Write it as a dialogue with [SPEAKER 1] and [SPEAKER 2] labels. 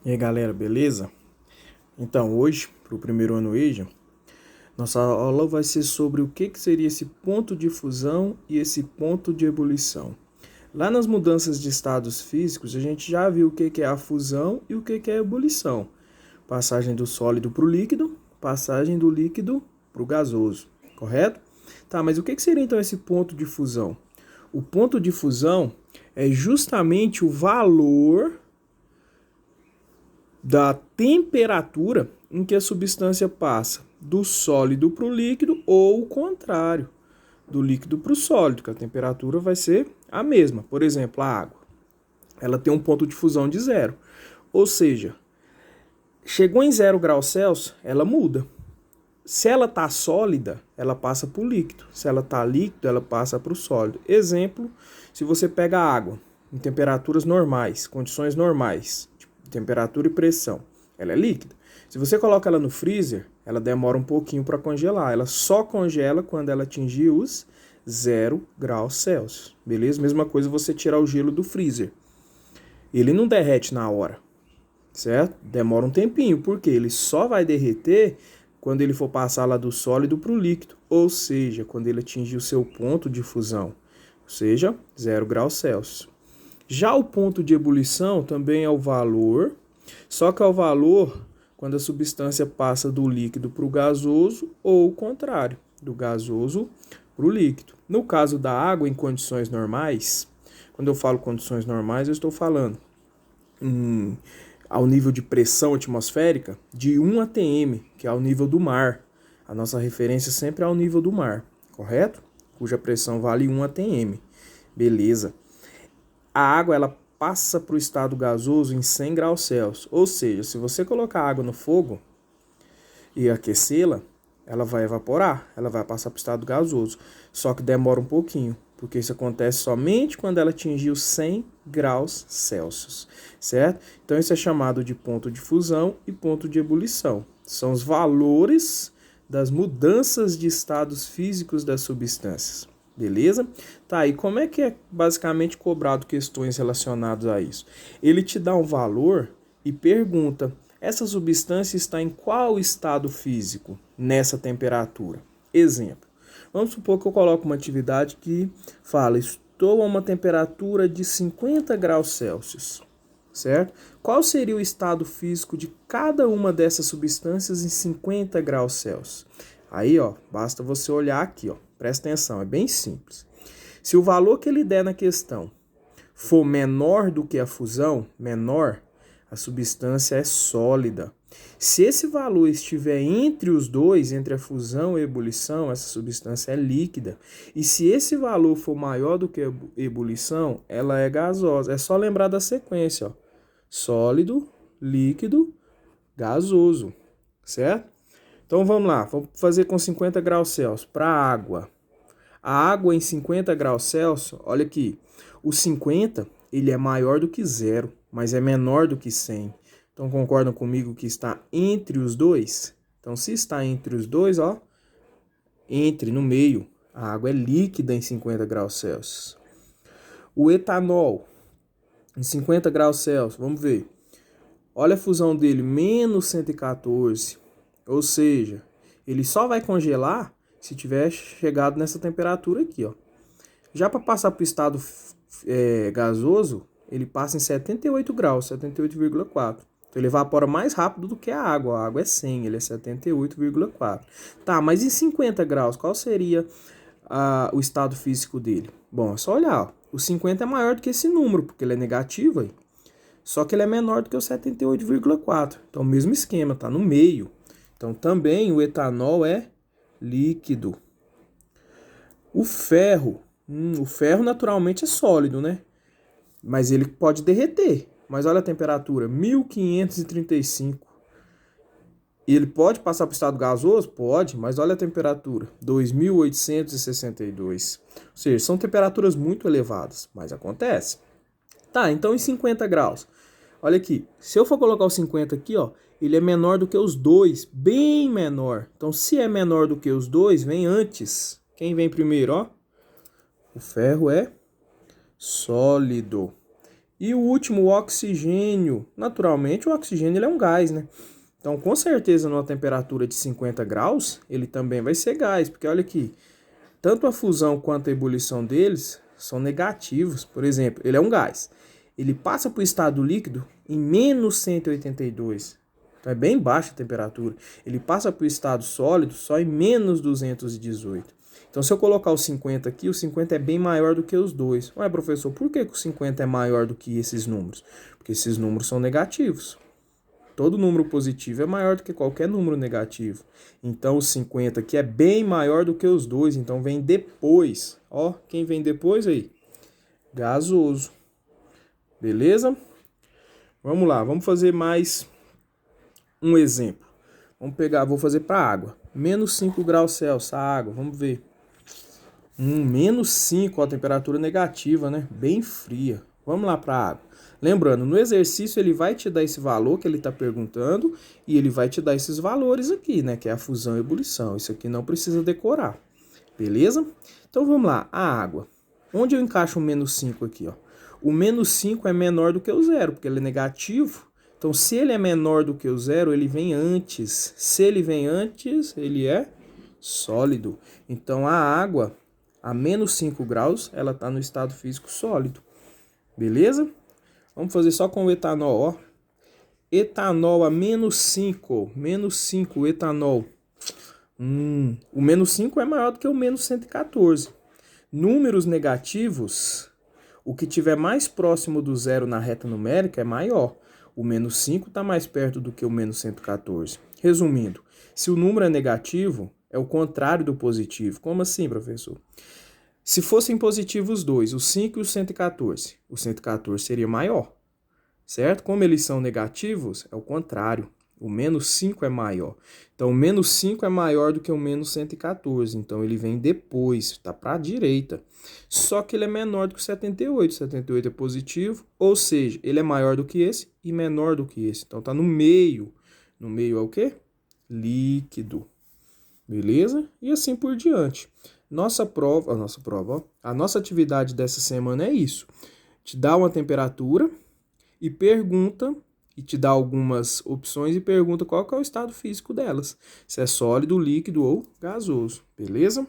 [SPEAKER 1] E aí galera, beleza? Então hoje, para o primeiro ano EJA, nossa aula vai ser sobre o que seria esse ponto de fusão e esse ponto de ebulição. Lá nas mudanças de estados físicos, a gente já viu o que é a fusão e o que é a ebulição. Passagem do sólido para o líquido, passagem do líquido para o gasoso, correto? Tá, mas o que seria então esse ponto de fusão? O ponto de fusão é justamente o valor da temperatura em que a substância passa do sólido para o líquido ou o contrário, do líquido para o sólido, que a temperatura vai ser a mesma. Por exemplo, a água, ela tem um ponto de fusão de 0, ou seja, chegou em 0 graus Celsius, ela muda. Se ela está sólida, ela passa para o líquido. Se ela está líquido, ela passa para o sólido. Exemplo, se você pega a água em temperaturas normais, condições normais, temperatura e pressão, ela é líquida. Se você coloca ela no freezer, ela demora um pouquinho para congelar. Ela só congela quando ela atingir os 0 graus Celsius. Beleza? Mesma coisa você tirar o gelo do freezer. Ele não derrete na hora, certo? Demora um tempinho, porque ele só vai derreter quando ele for passar lá do sólido para o líquido, ou seja, quando ele atingir o seu ponto de fusão, ou seja, 0 graus Celsius. Já o ponto de ebulição também é o valor, só que é o valor quando a substância passa do líquido para o gasoso ou o contrário, do gasoso para o líquido. No caso da água em condições normais, quando eu falo condições normais, eu estou falando ao nível de pressão atmosférica de 1 atm, que é ao nível do mar. A nossa referência sempre é ao nível do mar, correto? Cuja pressão vale 1 atm. Beleza. A água ela passa para o estado gasoso em 100 graus Celsius. Ou seja, se você colocar água no fogo e aquecê-la, ela vai evaporar, ela vai passar para o estado gasoso. Só que demora um pouquinho, porque isso acontece somente quando ela atingir os 100 graus Celsius, certo? Então isso é chamado de ponto de fusão e ponto de ebulição. São os valores das mudanças de estados físicos das substâncias. Beleza? Tá, e como é que é basicamente cobrado questões relacionadas a isso? Ele te dá um valor e pergunta: essa substância está em qual estado físico nessa temperatura? Exemplo. Vamos supor que eu coloco uma atividade que fala: estou a uma temperatura de 50 graus Celsius, certo? Qual seria o estado físico de cada uma dessas substâncias em 50 graus Celsius? Aí, ó, basta você olhar aqui, ó. Presta atenção, é bem simples. Se o valor que ele der na questão for menor do que a fusão, menor, a substância é sólida. Se esse valor estiver entre os dois, entre a fusão e a ebulição, essa substância é líquida. E se esse valor for maior do que a ebulição, ela é gasosa. É só lembrar da sequência, ó. Sólido, líquido, gasoso, certo? Então vamos lá, vamos fazer com 50 graus Celsius para a água. A água em 50 graus Celsius, olha aqui, o 50 ele é maior do que 0, mas é menor do que 100. Então concordam comigo que está entre os dois? Então se está entre os dois, ó, entre no meio, a água é líquida em 50 graus Celsius. O etanol em 50 graus Celsius, vamos ver. Olha a fusão dele, menos 114. Ou seja, ele só vai congelar se tiver chegado nessa temperatura aqui, ó. Já para passar para o estado gasoso, ele passa em 78 graus, 78,4. Então ele evapora mais rápido do que a água. A água é 100, ele é 78,4. Tá, mas em 50 graus, qual seria o estado físico dele? Bom, é só olhar, ó. O 50 é maior do que esse número, porque ele é negativo aí. Só que ele é menor do que o 78,4. Então, o mesmo esquema, tá no meio. Então, também o etanol é líquido. O ferro naturalmente é sólido, né? Mas ele pode derreter. Mas olha a temperatura, 1535. Ele pode passar para o estado gasoso? Pode, mas olha a temperatura, 2862. Ou seja, são temperaturas muito elevadas, mas acontece. Tá, então em 50 graus. Olha aqui, se eu for colocar o 50 aqui, ó, ele é menor do que os dois, bem menor. Então, se é menor do que os dois, vem antes. Quem vem primeiro, ó? O ferro é sólido. E o último, o oxigênio. Naturalmente, o oxigênio ele é um gás, né? Então, com certeza, numa temperatura de 50 graus, ele também vai ser gás. Porque olha aqui, tanto a fusão quanto a ebulição deles são negativos. Por exemplo, ele é um gás. Ele passa para o estado líquido em menos 182. Então, é bem baixa a temperatura. Ele passa para o estado sólido só em menos 218. Então, se eu colocar o 50 aqui, o 50 é bem maior do que os dois. Ué, professor, por que o 50 é maior do que esses números? Porque esses números são negativos. Todo número positivo é maior do que qualquer número negativo. Então, o 50 aqui é bem maior do que os dois. Então, vem depois. Ó, quem vem depois aí? Gasoso. Beleza? Vamos lá, vamos fazer mais um exemplo. Vamos pegar, vou fazer para água. Menos 5 graus Celsius, a água, vamos ver. Menos 5, ó, temperatura negativa, né? Bem fria. Vamos lá para a água. Lembrando, no exercício ele vai te dar esse valor que ele está perguntando e ele vai te dar esses valores aqui, né? Que é a fusão e ebulição. Isso aqui não precisa decorar, beleza? Então vamos lá, a água. Onde eu encaixo o menos 5 aqui, ó? O menos 5 é menor do que o zero, porque ele é negativo. Então, se ele é menor do que o zero, ele vem antes. Se ele vem antes, ele é sólido. Então, a água, a menos 5 graus, ela está no estado físico sólido. Beleza? Vamos fazer só com o etanol, ó. Etanol a menos 5. Menos 5, etanol. O menos 5 é maior do que o menos 114. Números negativos, o que tiver mais próximo do zero na reta numérica é maior. O menos 5 está mais perto do que o menos 114. Resumindo, se o número é negativo, é o contrário do positivo. Como assim, professor? Se fossem positivos dois, o 5 e o 114 seria maior, certo? Como eles são negativos, é o contrário. O menos 5 é maior. Então, o menos 5 é maior do que o menos 114. Então, ele vem depois, está para a direita. Só que ele é menor do que o 78. O 78 é positivo, ou seja, ele é maior do que esse e menor do que esse. Então, está no meio. No meio é o quê? Líquido. Beleza? E assim por diante. A nossa atividade dessa semana é isso. Te dá uma temperatura e pergunta, e te dá algumas opções e pergunta qual que é o estado físico delas. Se é sólido, líquido ou gasoso. Beleza?